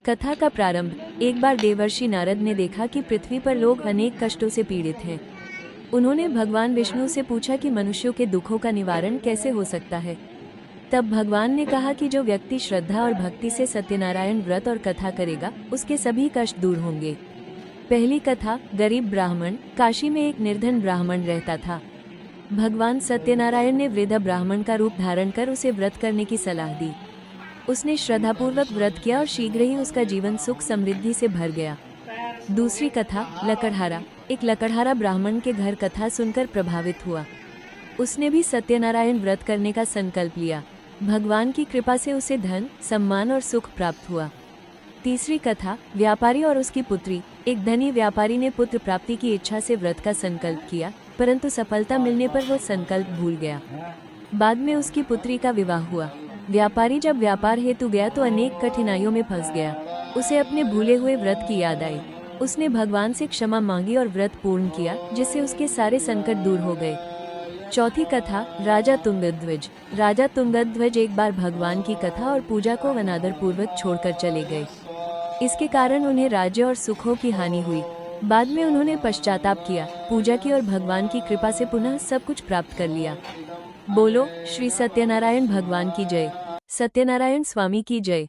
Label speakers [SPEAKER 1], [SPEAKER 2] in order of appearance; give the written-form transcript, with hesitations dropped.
[SPEAKER 1] कथा का प्रारंभ। एक बार देवर्षि नारद ने देखा कि पृथ्वी पर लोग अनेक कष्टों से पीड़ित हैं। उन्होंने भगवान विष्णु से पूछा कि मनुष्यों के दुखों का निवारण कैसे हो सकता है। तब भगवान ने कहा कि जो व्यक्ति श्रद्धा और भक्ति से सत्यनारायण व्रत और कथा करेगा, उसके सभी कष्ट दूर होंगे। पहली कथा। गरीब ब्राह्मण। काशी में एक निर्धन ब्राह्मण रहता था। भगवान सत्यनारायण ने वृद्ध ब्राह्मण का रूप धारण कर उसे व्रत करने की सलाह दी। उसने श्रद्धापूर्वक व्रत किया और शीघ्र ही उसका जीवन सुख समृद्धि से भर गया। दूसरी कथा। लकड़हारा। एक लकड़हारा ब्राह्मण के घर कथा सुनकर प्रभावित हुआ। उसने भी सत्यनारायण व्रत करने का संकल्प लिया। भगवान की कृपा से उसे धन, सम्मान और सुख प्राप्त हुआ। तीसरी कथा। व्यापारी और उसकी पुत्री। एक धनी व्यापारी ने पुत्र प्राप्ति की इच्छा से व्रत का संकल्प किया, परंतु सफलता मिलने पर वह संकल्प भूल गया। बाद में उसकी पुत्री का विवाह हुआ। व्यापारी जब व्यापार हेतु गया तो अनेक कठिनाइयों में फंस गया। उसे अपने भूले हुए व्रत की याद आई। उसने भगवान से क्षमा मांगी और व्रत पूर्ण किया, जिससे उसके सारे संकट दूर हो गए। चौथी कथा। राजा तुंगध्वज। राजा तुंगध्वज एक बार भगवान की कथा और पूजा को अनादर पूर्वक छोड़कर चले गए। इसके कारण उन्हें राज्य और सुखों की हानि हुई। बाद में उन्होंने पश्चाताप किया, पूजा की और भगवान की कृपा से पुनः सब कुछ प्राप्त कर लिया। बोलो श्री सत्यनारायण भगवान की जय। सत्यनारायण स्वामी की जय।